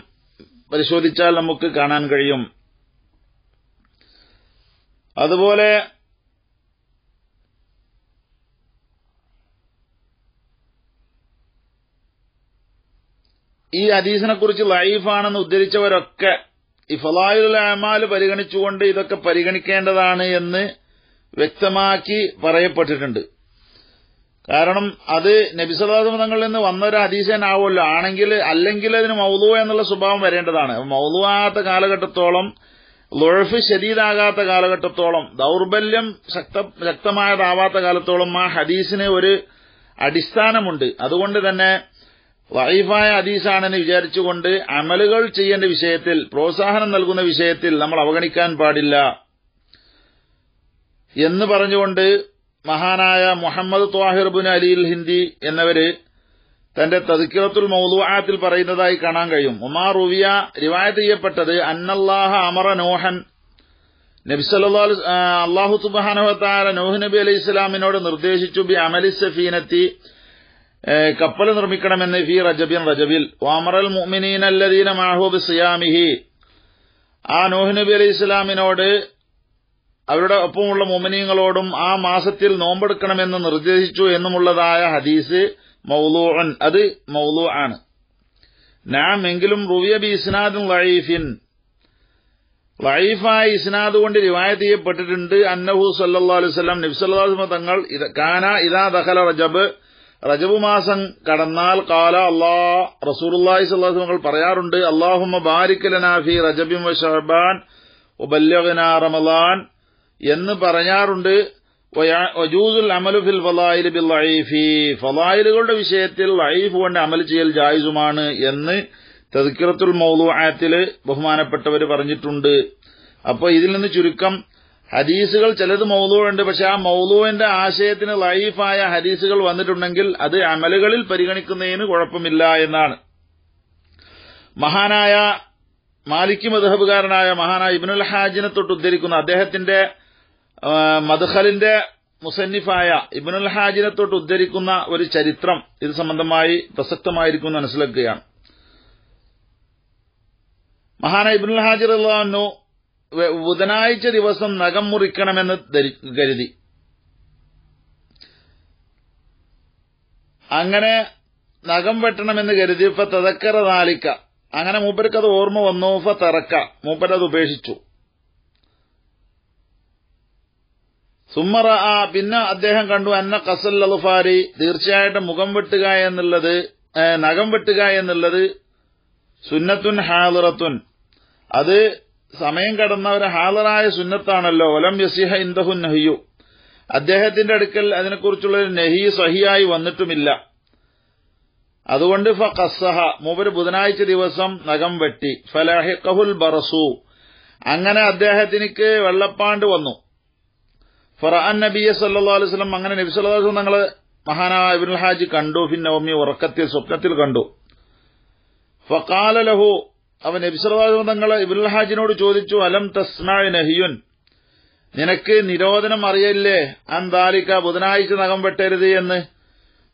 A: പരിശോധിച്ചാൽ നമുക്ക് കാണാൻ കഴിയും. അതുപോലെ ഈ ഹദീസിനെ കുറിച്ച് ലഈഫാണെന്ന് ഉദ്ധരിച്ചവരൊക്കെ ഈ ഫളായിലുൽ അഅമാൽ പരിഗണിച്ചുകൊണ്ട് ഇതൊക്കെ പരിഗണിക്കേണ്ടതാണ് എന്ന് വ്യക്തമാക്കി പറയപ്പെട്ടിട്ടുണ്ട്. കാരണം അത് നബി സല്ലല്ലാഹു അലൈഹി വസല്ലം തങ്ങളിൽ നിന്ന് വന്നൊരു ഹദീസനാവുമല്ലോ. അല്ലെങ്കിൽ അതിന് മൗദൂ എന്നുള്ള സ്വഭാവം വരേണ്ടതാണ്. മൗദൂ ആകാത്ത കാലഘട്ടത്തോളം, ളുഅഫ് ശദീദാകാത്ത കാലഘട്ടത്തോളം, ദൗർബല്യം ശക്തമായതാവാത്ത കാലത്തോളം ആ ഹദീസിന് ഒരു അടിസ്ഥാനമുണ്ട്. അതുകൊണ്ട് തന്നെ ലഈഫായ ഹദീസാണെന്ന് വിചാരിച്ചുകൊണ്ട് അമലുകൾ ചെയ്യേണ്ട വിഷയത്തിൽ, പ്രോത്സാഹനം നൽകുന്ന വിഷയത്തിൽ നമ്മൾ അവഗണിക്കാൻ പാടില്ല എന്ന് പറഞ്ഞുകൊണ്ട് മഹാനായ മുഹമ്മദ് ത്വാഹിർ ഇബ്നു അലിൽ ഹിന്ദി എന്നവര് തന്റെ തദ്കിറത്തുൽ മൗദൂആത്തിൽ പറയുന്നതായി കാണാൻ കഴിയും. ഉമാർ റുവിയ റിവായത്ത് ചെയ്യപ്പെട്ടത് അന്നല്ലാഹ അമറ നൂഹൻ, നബി സല്ലല്ലാഹു അലൈഹി അല്ലാഹു സുബ്ഹാനഹു വ തആല നൂഹ് നബി അലൈഹിസ്സലാമിനോട് നിർദ്ദേശിച്ചു ബി അമലി സഫീനത്തി, കപ്പൽ നിർമ്മിക്കണമെന്ന് ഫീ റജബിൽ വഅമറൽ മുഅ്മിനീന അല്ലദീന മഅഹു ബിസിയാമിഹി, ആ നൂഹ് നബി അലൈഹിസ്സലാമിനോട് അവരുടെ ഒപ്പമുള്ള മുഅ്മിനീങ്ങളോടും ആ മാസത്തിൽ നോമ്പെടുക്കണമെന്ന് നിർദ്ദേശിച്ചു എന്നുമുള്ളതായ ഹദീസ് മൗദൂഉൻ, അത് മൗദൂ ആണ്. നഅം, എങ്കിലും റുവിയ ബി ഇസ്നാദിൻ ലഈഫിൻ, ലഈഫായ ഇസ്നാദ് കൊണ്ട് റിവായത്ത് ചെയ്യപ്പെട്ടിട്ടുണ്ട്. അന്നഹു സല്ലല്ലാഹു അലൈഹി വസല്ലം, നബി സല്ലല്ലാഹു അലൈഹി വസല്ലം തങ്ങൾ കാന ഇദാ ദഖല റജബ് മാസം കടന്നാൽ ഖാല റസൂലുള്ളാഹി സ്വല്ലല്ലാഹു അലൈഹി വസല്ലം പറയാറുണ്ട്, അല്ലാഹുമ്മ ബാരിക് ലനാ ഫീ റജബിൻ വ ശഅബാൻ വബല്ലിഗ്നാ റമളാൻ എന്ന് പറയാറുണ്ട്. വജൂസുൽ അമലു ഫിൽ ഫളായിൽ ബിൽ ലഈഫി, ഫളായിലുകളുടെ വിഷയത്തിൽ ലഈഫ് കൊണ്ട് അമൽ ചെയ്യൽ ജായിസുമാണ് എന്ന് തദ്കിറത്തുൽ മൗദൂആത്തിൽ ബഹുമാനപ്പെട്ടവർ പറഞ്ഞിട്ടുണ്ട്. അപ്പോൾ ഇതിൽ നിന്ന് ചുരുക്കം, ഹദീസുകൾ ചിലത് മൗദൂഉണ്ട്, പക്ഷെ ആ മൗദൂഇന്റെ ആശയത്തിന് ലഈഫായ ഹദീസുകൾ വന്നിട്ടുണ്ടെങ്കിൽ അത് അമലുകളിൽ പരിഗണിക്കുന്നതിന് കുഴപ്പമില്ല എന്നാണ്. മഹാനായ മാലിക്കി മദ്ഹബുകാരനായ മഹാനായ ഇബ്നുൽ ഹാജിനെ തൊട്ട് ഉദ്ധരിക്കുന്ന അദ്ദേഹത്തിന്റെ മദ്ഖലിന്റെ മുസന്നിഫായ ഇബ്നുൽ ഹാജിനെ തൊട്ട് ഉദ്ധരിക്കുന്ന ഒരു ചരിത്രം ഇത് സംബന്ധമായി പ്രസക്തമായിരിക്കും മനസ്സിലാക്കുകയാണ്. മഹാനായ ഇബ്നുൽ ഹാജി റളിയല്ലാഹു അൻഹു ബുധനാഴ്ച ദിവസം നഖം മുറിക്കണമെന്ന് കരുതി. അങ്ങനെ നഖം വെട്ടണമെന്ന് കരുതി. ഫതദക്കറ ദാലിക, അങ്ങനെ മൂപ്പർക്കത് ഓർമ്മ വന്നു. ഫതറക്ക, മൂപ്പരത് ഉപേക്ഷിച്ചു. സുമ്മ റഅ, പിന്നെ അദ്ദേഹം കണ്ടു അന്ന ഖസൽ അൽഫാരി, തീർച്ചയായിട്ടും നഖം വെട്ടുക എന്നുള്ളത് സുന്നത്തുൻ ഹാദിറത്തുൻ, അത് സമയം കടന്ന ഒരു ഹാദിറായ സുന്നത്താണല്ലോ. വലം യസിഹ ഇൻദഹു നഹിയു, അദ്ദേഹത്തിന്റെ അടുക്കൽ അതിനെക്കുറിച്ചുള്ള ഒരു നഹി സഹിയായി വന്നിട്ടുമില്ല. അതുകൊണ്ട് ഫഖസ്സഹ, മൂപ്പര് ബുധനാഴ്ച ദിവസം നഖം വെട്ടി. ഫലഹിഖഹുൽ ബറസു, അങ്ങനെ അദ്ദേഹത്തിനിക്ക് വെള്ളപ്പാണ്ട് വന്നു. ഫറഅൻ നബിയ സല്ലല്ലാഹു അലൈഹി വസല്ലം, അങ്ങനെ നബി സല്ലല്ലാഹു അലൈഹി വസല്ലം തങ്ങള് മഹാനായ ഇബ്നുൽ ഹാജി കണ്ടു. ഫിന്നൗമി, ഉറക്കത്തിൽ, സ്വപ്നത്തിൽ കണ്ടു. ഫഖാല ലഹു, അവൻ നബി സല്ലല്ലാഹു അലൈഹി വസല്ലം തങ്ങള് ഇബ്നുൽ ഹാജിനോട് ചോദിച്ചു, അലം തസ്മഅ നഹിയുൻ, നിനക്ക് നിരോധനം അറിയില്ലേ അൻ ദാലിക, ബുധനാഴ്ച നഖം വെട്ടരുത് എന്ന്.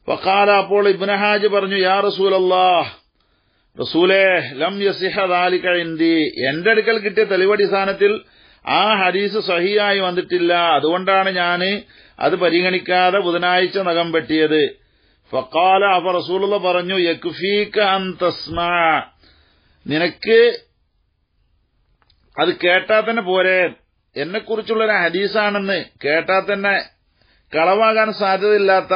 A: ഫഖാല, അപ്പോൾ ഇബ്നു ഹാജി പറഞ്ഞു, യാ റസൂലല്ലാഹ്, റസൂലേ, ലം യസിഹ ദാലിക ഇൻദി, എന്റെ അടുക്കൽ കിട്ടിയ തെളിവടിസ്ഥാനത്തിൽ ആ ഹദീസ് സഹിയായി വന്നിട്ടില്ല, അതുകൊണ്ടാണ് ഞാൻ അത് പരിഗണിക്കാതെ ബുധനാഴ്ച നഖം വെട്ടിയത്. ഫഖാല, അപ്പൊ റസൂലുള്ളാഹി പറഞ്ഞു, യക്ഫീക അൻ തസ്മഅ, നിനക്ക് അത് കേട്ടാൽ തന്നെ പോരെ, എന്നെക്കുറിച്ചുള്ളൊരു ഹദീസാണെന്ന് കേട്ടാൽ തന്നെ കളവാകാൻ സാധ്യതയില്ലാത്ത,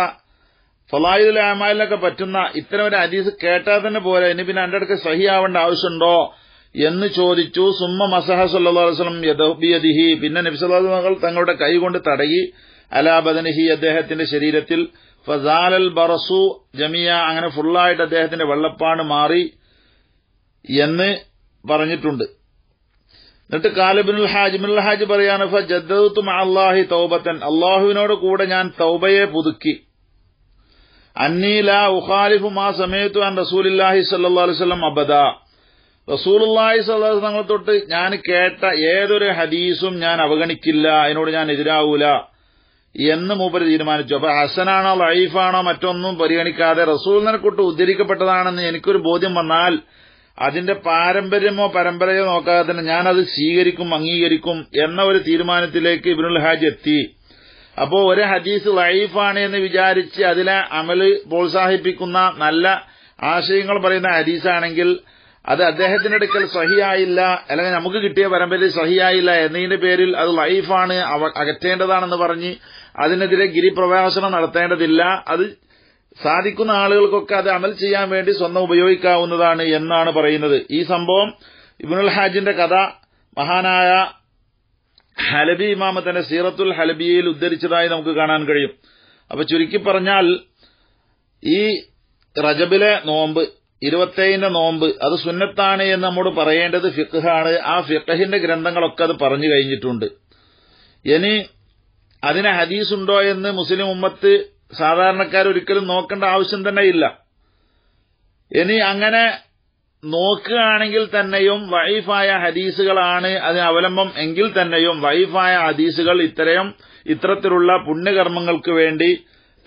A: ഫളായിലുൽ അഅമാലിനൊക്കെ പറ്റുന്ന ഇത്തരം ഒരു ഹദീസ് കേട്ടാൽ തന്നെ പോരെ, ഇനി പിന്നെ എന്റെ അടുക്ക് സഹിയാവേണ്ട ആവശ്യമുണ്ടോ എന്ന് ചോദിച്ചു. സുമ്മ മസഹ സല്ലല്ലാഹു അലൈഹി വസല്ലം യദഹു ബിയദിഹി, പിന്നെ നബി സല്ലല്ലാഹു അലൈഹി വസല്ലം തങ്ങളുടെ കൈ കൊണ്ട് തടയി, അലാ ബദനിഹി, അദ്ദേഹത്തിന്റെ ശരീരത്തിൽ. ഫസാലൽ ബറസു ജമിയ, അങ്ങനെ ഫുള്ളായിട്ട് അദ്ദേഹത്തിന്റെ വെള്ളപ്പാണ് മാറി എന്ന് പറഞ്ഞിട്ടുണ്ട്. എന്നിട്ട് ഖാല ഇബ്നുൽ ഹാജി പറയാണ്, ഫജദ്ദതു മഅല്ലാഹി തൗബതൻ, അല്ലാഹുവിനോട് കൂടെ ഞാൻ തൗബയെ പുതുക്കി. അന്നീ ലാ ഉഖാലിഫു മാ സമയതു അൻ റസൂലില്ലാഹി സ്വല്ലല്ലാഹു അലൈഹി വസല്ലം അബദാ, റസൂലുള്ളാഹി സ്വല്ലല്ലാഹു അലൈഹി വസല്ലം തൊട്ട് ഞാൻ കേട്ട ഏതൊരു ഹദീസും ഞാൻ അവഗണിക്കില്ല, അതിനോട് ഞാൻ എതിരാവൂല എന്ന് മൂപ്പര് തീരുമാനിച്ചു. അപ്പൊ ഹസനാണോ ലഈഫാണോ മറ്റൊന്നും പരിഗണിക്കാതെ റസൂലിനെ കൊണ്ട് ഉദ്ധരിക്കപ്പെട്ടതാണെന്ന് എനിക്കൊരു ബോധ്യം വന്നാൽ അതിന്റെ പാരമ്പര്യമോ പരമ്പരയോ നോക്കാതെ തന്നെ ഞാനത് സ്വീകരിക്കും, അംഗീകരിക്കും എന്ന ഒരു തീരുമാനത്തിലേക്ക് ഇബ്നുൽ ഹാജ് എത്തി. അപ്പോ ഒരു ഹദീസ് ലൈഫാണ് എന്ന് വിചാരിച്ച് അതിലെ അമല് പ്രോത്സാഹിപ്പിക്കുന്ന നല്ല ആശയങ്ങൾ പറയുന്ന ഹദീസാണെങ്കിൽ അത് അദ്ദേഹത്തിന്റെ അടുക്കൽ സഹിയായില്ല, അല്ലെങ്കിൽ നമുക്ക് കിട്ടിയ പരമ്പരയിൽ സഹിയായില്ല എന്നതിന്റെ പേരിൽ അത് ലൈഫാണ്, അകറ്റേണ്ടതാണെന്ന് പറഞ്ഞ് അതിനെതിരെ ഗിരിപ്രഭാഷണം നടത്തേണ്ടതില്ല. അത് സാധിക്കുന്ന ആളുകൾക്കൊക്കെ അത് അമൽ ചെയ്യാൻ വേണ്ടി സ്വന്തം ഉപയോഗിക്കാവുന്നതാണ് എന്നാണ് പറയുന്നത്. ഈ സംഭവം ഇബ്നുൽ ഹാജിന്റെ കഥ മഹാനായ ഹലബി ഇമാമത്തിന്റെ സീറത്തുൽ ഹലബിയയിൽ ഉദ്ധരിച്ചതായി നമുക്ക് കാണാൻ കഴിയും. അപ്പൊ ചുരുക്കി പറഞ്ഞാൽ ഈ റജബിലെ നോമ്പ് 27 നോമ്പ് അത് സുന്നത്താണ് എന്ന് നമ്മോട് പറയേണ്ടത് ഫിഖ്ഹാണ്. ആ ഫിഖഹിന്റെ ഗ്രന്ഥങ്ങളൊക്കെ അത് പറഞ്ഞു കഴിഞ്ഞിട്ടുണ്ട്. ഇനി അതിന് ഹദീസുണ്ടോ എന്ന് മുസ്ലിം ഉമ്മത്ത് സാധാരണക്കാർ ഒരിക്കലും നോക്കേണ്ട ആവശ്യം തന്നെ ഇല്ല. ഇനി അങ്ങനെ നോക്കുകയാണെങ്കിൽ തന്നെയും വൈഫായ ഹദീസുകളാണ് അതിന് അവലംബം എങ്കിൽ തന്നെയും വൈഫായ ഹദീസുകൾ ഇത്തരത്തിലുള്ള പുണ്യകർമ്മങ്ങൾക്ക് വേണ്ടി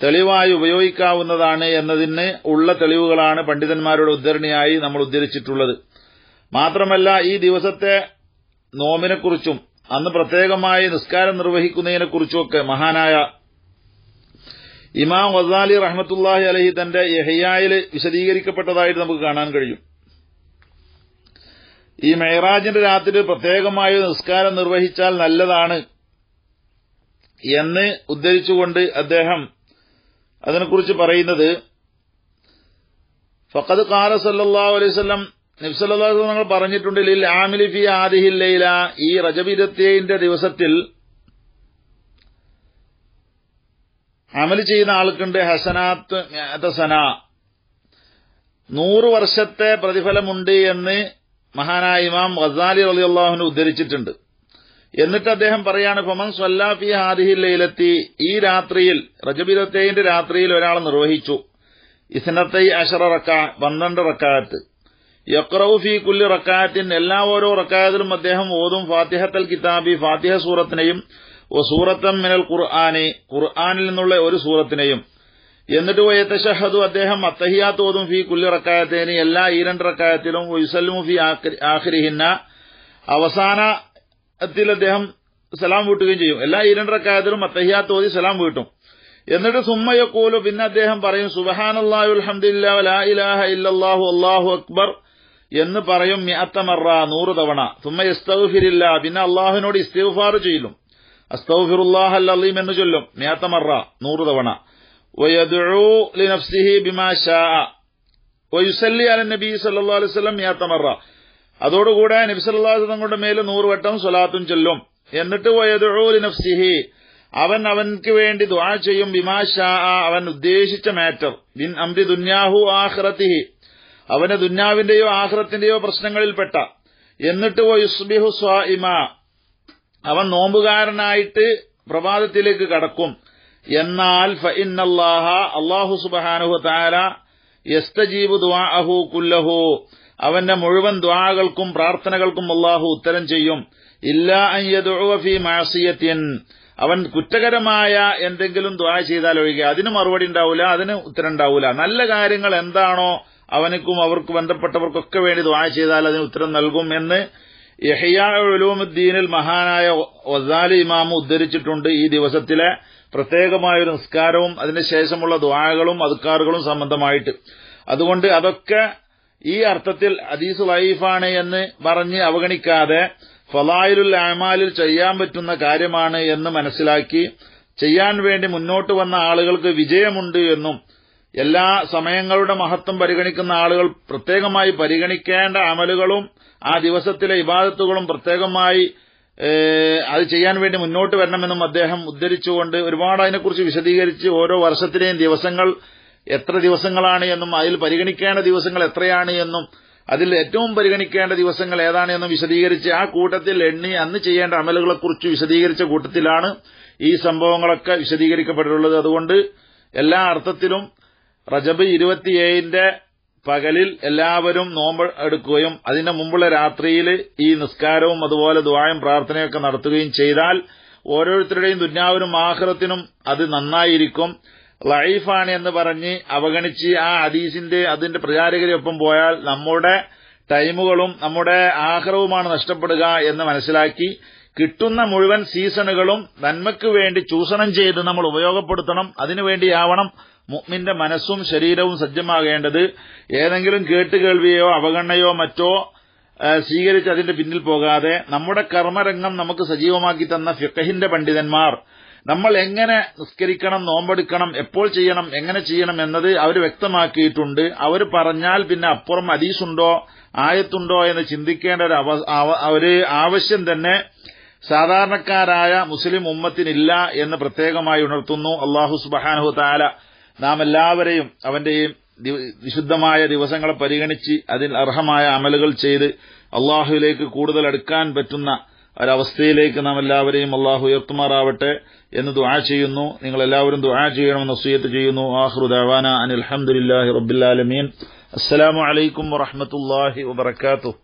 A: തെളിവായി ഉപയോഗിക്കാവുന്നതാണ് എന്നതിന് ഉള്ള തെളിവുകളാണ് പണ്ഡിതന്മാരുടെ ഉദ്ധരണിയായി നമ്മൾ ഉദ്ധരിച്ചിട്ടുള്ളത്. മാത്രമല്ല ഈ ദിവസത്തെ നോമ്പിനെക്കുറിച്ചും അന്ന് പ്രത്യേകമായി നിസ്കാരം നിർവഹിക്കുന്നതിനെക്കുറിച്ചുമൊക്കെ മഹാനായ ഇമാം ഗസാലി റഹ്മത്തുള്ളാഹി അലൈഹി തന്റെ യഹ്യായിൽ വിശദീകരിക്കപ്പെട്ടതായിട്ട് നമുക്ക് കാണാൻ കഴിയും. ഈ മെഹ്റാജിന്റെ രാത്രി പ്രത്യേകമായ നിസ്കാരം നിർവഹിച്ചാൽ നല്ലതാണ് എന്ന് ഉദ്ധരിച്ചുകൊണ്ട് അദ്ദേഹം അതിനെക്കുറിച്ച് പറയുന്നത്, ഫഖദ് ഖാല സല്ലല്ലാഹു അലൈഹി വസല്ലം, നബി സല്ലല്ലാഹു അലൈഹി വസല്ലം പറഞ്ഞിട്ടുണ്ട്, ലിൽ ആമിലി ഫി ഹാദിഹിൽ ലൈല, ഈ റജബ് 27 ദിവസത്തിൽ അമൽ ചെയ്യുന്ന ആൾക്കുണ്ട് ഹസനാത്ത് സന, 100 വർഷത്തെ പ്രതിഫലമുണ്ട് എന്ന് മഹാനായ ഇമാം ഗസാലി റളിയല്ലാഹു അൻഹു ഉദ്ധരിച്ചിട്ടുണ്ട്. എന്നിട്ട് അദ്ദേഹം പറയാണ്, ഫമൻ സ്വല്ലാ ഫി ഹാദിഹിൽ ലൈലത്തി, ഈ രാത്രിയിൽ റജബ് 27 രാത്രിയിൽ ഒരാൾ നിർവഹിച്ചു 12 റക്അ 12 റക്അത്ത്, യഖ്റഉ ഫീ കുല്ലി റക്അത്തിൻ, എല്ലാ ഓരോ റക്അത്തിലും അദ്ദേഹം ഓതും ഫാത്തിഹത്തുൽ കിതാബി, ഫാത്തിഹ സൂറത്തിനെയും സൂറത്തൻ മിനൽ ഖുർആനി, ഖുർആനിൽ നിന്നുള്ള ഒരു സൂറത്തിനെയും, എന്നിട്ട് വയതശഹദു, അദ്ദേഹം അത്തഹിയാത്ത് ഓതും ഫീ കുല്ലി റക്അത്തൈനി, എല്ലാ 2 റക്അത്തിലും, വയുസല്ലിമു ഫീ ആഖിരിഹിന്ന, അവസാനത്തിൽ അദ്ദേഹം സലാം വീട്ടുകയും ചെയ്യും. എല്ലാ 2 റക്അത്തിലും അത്തഹിയാത്ത് ഓതി സലാം വീട്ടും. എന്നിട്ട് സുമ്മ യഖൂലു, പിന്നെ അദ്ദേഹം പറയും സുബ്ഹാനല്ലാഹി വൽഹംദുലില്ലാഹി വലാ ഇലാഹ ഇല്ലല്ലാഹു അല്ലാഹു അക്ബർ എന്ന് പറയും 100 മറ, 100 തവണ. സുമ്മ യസ്തഗ്ഫിറുല്ലാ, പിന്നെ അല്ലാഹുവിനോട് ഇസ്തിഗ്ഫാർ ചെയ്യും, അസ്തഗ്ഫിറുല്ലാഹൽ അലീം എന്ന് ചൊല്ലും 100 മറ, 100 തവണ. വയദ്ഉ ലിനഫ്സിഹി ബിമാ ശാഅ വയുസല്ലി അലൻ നബി സല്ലല്ലാഹു അലൈഹി വസല്ലം 100 മറ, അതോടുകൂടെ നബി സല്ലല്ലാഹു അലൈഹി വസല്ലം മേൽ 100 വട്ടം സ്വലാത്തും ചൊല്ലും. എന്നിട്ട് വയദ്ഉ ലിനഫ്സിഹി, അവൻക്ക് വേണ്ടി ദുആ ചെയ്യും, ബിമാ ശാഅ, അവൻ ഉദ്ദേശിച്ച മാറ്റർ, ബിൻ അംരി ദുനിയാഹു ആഖിറതിഹി, അവന് ദുനിയാവിന്റെയോ ആഖിറത്തിന്റെയോ പ്രശ്നങ്ങളിൽപ്പെട്ട. എന്നിട്ട് വയുസ്ബിഹു സ്വാഇമ, അവൻ നോമ്പുകാരനായിട്ട് പ്രഭാതത്തിലേക്ക് കടക്കും. എന്നാൽ ഫഇന്നല്ലാഹ, അല്ലാഹു സുബ്ഹാനഹു വതആല യസ്തജീബു ദുആഅഹു കുല്ലഹു, അവന്റെ മുഴുവൻ ദുആകൾക്കും പ്രാർത്ഥനകൾക്കും അല്ലാഹു ഉത്തരം ചെയ്യും. ഇല്ലാ അൻ യദ്ഉ ഫീ മഅസിയത്തിൻ, അവൻ കുറ്റകരമായ എന്തെങ്കിലും ദുആ ചെയ്താൽ ഒഴികെ അതിന് മറുപടി ഉണ്ടാവില്ല, അതിന് ഉത്തരം ഉണ്ടാവില്ല. നല്ല കാര്യങ്ങൾ എന്താണോ അവനക്കും അവർക്ക് ബന്ധപ്പെട്ടവർക്കൊക്കെ വേണ്ടി ദുആ ചെയ്താൽ അതിന് ഉത്തരം നൽകും എന്ന് ഇഹ്യാ ഉലൂമുദ്ദീനിൽ മഹാനായ ഗസാലി ഇമാം ഉദ്ധരിച്ചിട്ടുണ്ട്. ഈ ദിവസത്തിലെ പ്രത്യേകമായൊരു നിസ്കാരവും അതിന് ശേഷമുള്ള ദുആകളും അദ്കാറുകളും സംബന്ധമായിട്ട്. അതുകൊണ്ട് അതൊക്കെ ഈ അർത്ഥത്തിൽ ഹദീസ് ലൈഫാണ് എന്ന് പറഞ്ഞ് അവഗണിക്കാതെ ഫളായിലുൽ അഅമാലിൽ ചെയ്യാൻ പറ്റുന്ന കാര്യമാണ് എന്ന് മനസ്സിലാക്കി ചെയ്യാൻ വേണ്ടി മുന്നോട്ട് വന്ന ആളുകൾക്ക് വിജയമുണ്ട് എന്നും, എല്ലാ സമയങ്ങളുടെ മഹത്വം പരിഗണിക്കുന്ന ആളുകൾ പ്രത്യേകമായി പരിഗണിക്കേണ്ട അമലുകളും ആ ദിവസത്തിലെ ഇബാദത്തുകളും പ്രത്യേകമായി അത് ചെയ്യാൻ വേണ്ടി മുന്നോട്ട് വരണമെന്നും അദ്ദേഹം ഉദ്ധരിച്ചുകൊണ്ട് ഒരുപാട് അതിനെക്കുറിച്ച് വിശദീകരിച്ച് ഓരോ വർഷത്തിലെയും ദിവസങ്ങൾ എത്ര ദിവസങ്ങളാണ് എന്നും അതിൽ പരിഗണിക്കേണ്ട ദിവസങ്ങൾ എത്രയാണ് എന്നും അതിൽ ഏറ്റവും പരിഗണിക്കേണ്ട ദിവസങ്ങൾ ഏതാണ് എന്നും വിശദീകരിച്ച് ആ കൂട്ടത്തിൽ എണ്ണി അന്ന് ചെയ്യേണ്ട അമലുകളെക്കുറിച്ച് വിശദീകരിച്ച കൂട്ടത്തിലാണ് ഈ സംഭവങ്ങളൊക്കെ വിശദീകരിക്കപ്പെട്ടിട്ടുള്ളത്. അതുകൊണ്ട് എല്ലാ അർത്ഥത്തിലും റജബ് 27 പകലിൽ എല്ലാവരും നോമ്പ് എടുക്കുകയും അതിന്റെ മുമ്പുള്ള രാത്രിയിൽ ഈ നിസ്കാരവും അതുപോലെ ദുആയും പ്രാർത്ഥനയൊക്കെ നടത്തുകയും ചെയ്താൽ ഓരോരുത്തരുടെയും ദുനിയാവിനും ആഖിറത്തിനും അത് നന്നായിരിക്കും. ലൈഫാണ് എന്ന് പറഞ്ഞ് അവഗണിച്ച് ആ ഹദീസിന്റെ അതിന്റെ പ്രചാരകരൊപ്പം പോയാൽ നമ്മുടെ ടൈമുകളും നമ്മുടെ ആഖിറവുമാണ് നഷ്ടപ്പെടുക എന്ന് മനസ്സിലാക്കി കിട്ടുന്ന മുഴുവൻ സീസണുകളും നന്മയ്ക്ക് വേണ്ടി ചൂഷണം ചെയ്ത് നമ്മൾ ഉപയോഗപ്പെടുത്തണം. അതിനുവേണ്ടിയാവണം മുഅ്മിന്റെ മനസ്സും ശരീരവും സജ്ജമാകേണ്ടത്. ഏതെങ്കിലും കേട്ടുകേൾവിയോ അവഗണനയോ മറ്റോ സ്വീകരിച്ച് അതിന്റെ പിന്നിൽ പോകാതെ നമ്മുടെ കർമ്മരംഗം നമുക്ക് സജീവമാക്കി തന്ന ഫിഖഹിന്റെ പണ്ഡിതന്മാർ നമ്മൾ എങ്ങനെ നിസ്കരിക്കണം, നോമ്പെടുക്കണം, എപ്പോൾ ചെയ്യണം, എങ്ങനെ ചെയ്യണം എന്നത് അവർ വ്യക്തമാക്കിയിട്ടുണ്ട്. അവർ പറഞ്ഞാൽ പിന്നെ അപ്പുറം ഹദീസുണ്ടോ ആയത്തുണ്ടോ എന്ന് ചിന്തിക്കേണ്ട ഒരു ആവശ്യം തന്നെ സാധാരണക്കാരായ മുസ്ലിം ഉമ്മത്തിനില്ല എന്ന് പ്രത്യേകമായി ഉണർത്തുന്നു. അല്ലാഹു സുബ്ഹാനഹു തആല നാം എല്ലാവരെയും അവന്റെ വിശുദ്ധമായ ദിവസങ്ങളെ പരിഗണിച്ച് അതിൽ അർഹമായ അമലുകൾ ചെയ്ത് അള്ളാഹുവിലേക്ക് കൂടുതൽ അടുക്കാൻ പറ്റുന്ന ഒരവസ്ഥയിലേക്ക് നാം എല്ലാവരെയും അള്ളാഹു ഉയർത്തുമാറാവട്ടെ എന്ന് ദുആ ചെയ്യുന്നു. നിങ്ങൾ എല്ലാവരും ദുആ ചെയ്യണമെന്ന് വസിയത്ത് ചെയ്യുന്നു. ആഖിറു ദഅവാന അനിൽ ഹംദുലില്ലാഹി റബ്ബിൽ ആലമീൻ. അസ്സലാമു അലൈക്കും വറഹ്മത്തുള്ളാഹി വബറകാതുഹു.